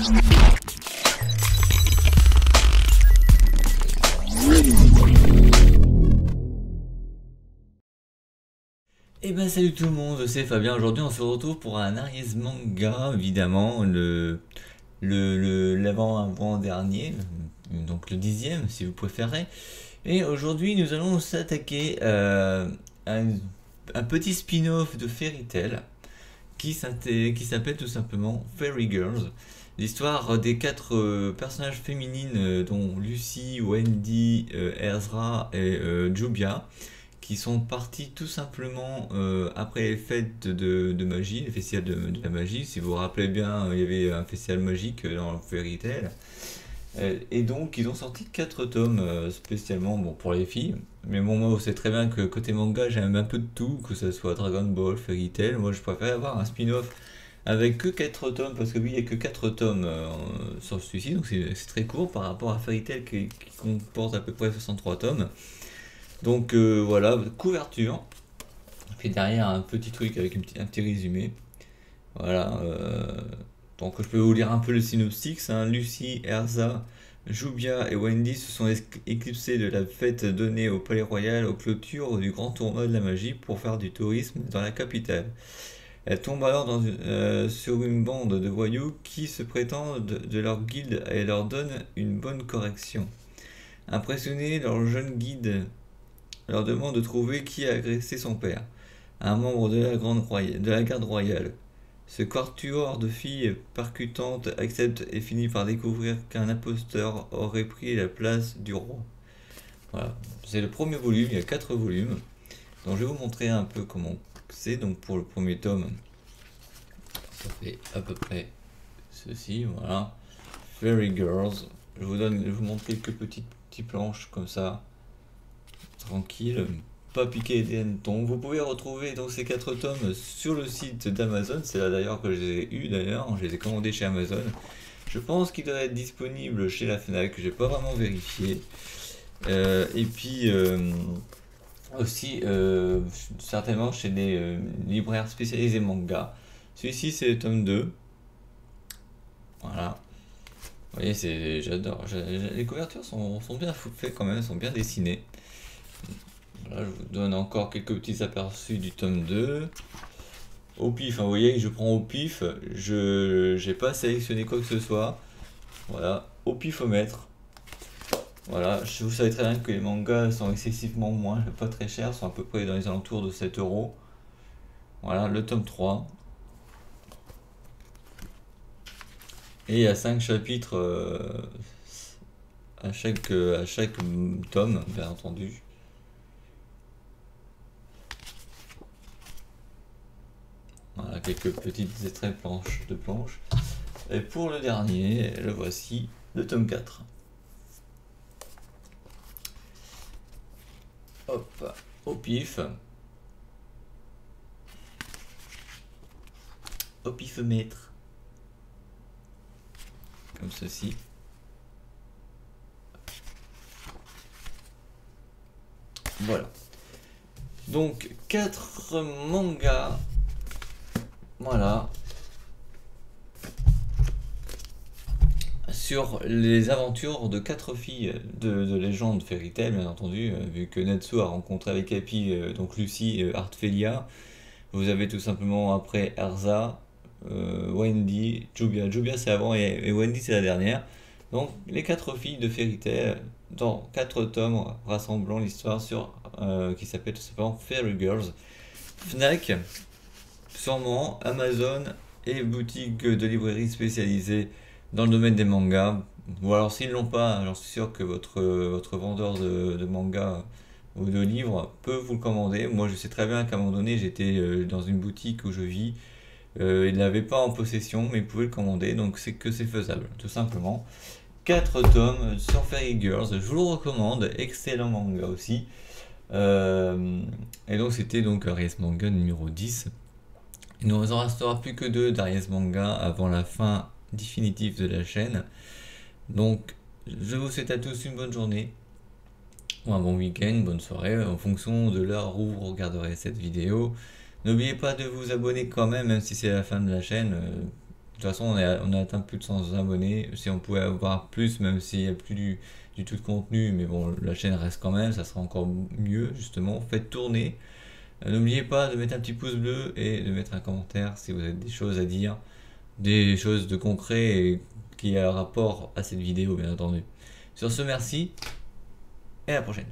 Et ben salut tout le monde, c'est Fabien. Aujourd'hui on se retrouve pour un Aries manga, évidemment, l'avant-dernier, donc le 10e si vous préférez. Et aujourd'hui nous allons s'attaquer à un petit spin-off de Fairy Tail qui s'appelle tout simplement Fairy Girls. L'histoire des 4 personnages féminines dont Lucy, Wendy, Ezra et Jubia, qui sont partis tout simplement après les fêtes de magie, les festivals de la magie. Si vous vous rappelez bien, il y avait un festival magique dans Fairy Tail. Et donc ils ont sorti 4 tomes spécialement bon, pour les filles. Mais bon, moi vous savez très bien que côté manga j'aime un peu de tout, que ce soit Dragon Ball, Fairy Tail. Moi je préfère avoir un spin-off avec que 4 tomes, parce que oui il n'y a que 4 tomes sur celui-ci, donc c'est très court par rapport à Fairy Tail qui comporte à peu près 63 tomes. Donc voilà, couverture. Puis derrière un petit truc avec un petit résumé. Voilà. Donc je peux vous lire un peu le synopsis. Lucy, Erza, Jubia et Wendy se sont éclipsées de la fête donnée au Palais Royal aux clôtures du grand tournoi de la magie pour faire du tourisme dans la capitale. Elles tombent alors sur une bande de voyous qui se prétendent de leur guilde et leur donnent une bonne correction. Impressionnés, leur jeune guide leur demande de trouver qui a agressé son père, un membre de la garde royale. Ce quatuor de filles percutantes accepte et finit par découvrir qu'un imposteur aurait pris la place du roi. Voilà, c'est le premier volume, il y a 4 volumes. Donc je vais vous montrer un peu comment c'est. Donc pour le premier tome, ça fait à peu près ceci, voilà. Fairy Girls. Je vous montre quelques petites planches comme ça. Tranquille, pas piquer des hannetons. Vous pouvez retrouver donc ces 4 tomes sur le site d'Amazon. C'est là d'ailleurs que je les ai eus d'ailleurs. Je les ai commandés chez Amazon. Je pense qu'ils doivent être disponibles chez la Fnac. J'ai pas vraiment vérifié. Et puis aussi certainement chez des libraires spécialisés manga. Celui-ci c'est le tome 2. Voilà. Vous voyez, j'adore. Les couvertures sont bien faites quand même, sont bien dessinées. Là, je vous donne encore quelques petits aperçus du tome 2. Au pif, vous voyez, je prends au pif. Je n'ai pas sélectionné quoi que ce soit. Voilà, au pifomètre. Voilà, vous savez très bien que les mangas sont excessivement moins, pas très chers, sont à peu près dans les alentours de 7 €. Voilà, le tome 3. Et il y a 5 chapitres à chaque tome, bien entendu. Voilà, quelques petites extraits de planches. Et pour le dernier, le voici, le tome 4. Hop, au pif. Au pifomètre. Comme ceci. Voilà. Donc 4 mangas. Voilà. Sur les aventures de 4 filles de légende Fairy Tail, bien entendu, vu que Natsu a rencontré avec Happy, donc Lucy, Artfelia. Vous avez tout simplement après Erza, Wendy, Jubia. Jubia c'est avant et Wendy c'est la dernière. Donc les 4 filles de Fairy Tail dans 4 tomes rassemblant l'histoire qui s'appelle tout simplement Fairy Girls. Fnac, sûrement Amazon et boutique de librairie spécialisée dans le domaine des mangas. Ou alors s'ils l'ont pas, j'en suis sûr que votre vendeur de manga ou de livres peut vous le commander. Moi je sais très bien qu'à un moment donné j'étais dans une boutique où je vis. Il ne l'avait pas en possession mais il pouvait le commander, donc c'est faisable tout simplement. 4 tomes sur Fairy Girls, je vous le recommande, excellent manga aussi. Et donc c'était donc Aries Manga numéro 10. Il ne nous en restera plus que 2 d'Aries Manga avant la fin définitive de la chaîne. Donc je vous souhaite à tous une bonne journée ou un bon week-end, une bonne soirée en fonction de l'heure où vous regarderez cette vidéo. N'oubliez pas de vous abonner quand même si c'est la fin de la chaîne. toute façon, on a atteint plus de 100 abonnés. Si on pouvait avoir plus, même s'il n'y a plus du tout de contenu, mais bon, la chaîne reste quand même, ça sera encore mieux, justement. Faites tourner. N'oubliez pas de mettre un petit pouce bleu et de mettre un commentaire si vous avez des choses à dire, des choses de concret et qui a rapport à cette vidéo, bien entendu. Sur ce, merci et à la prochaine.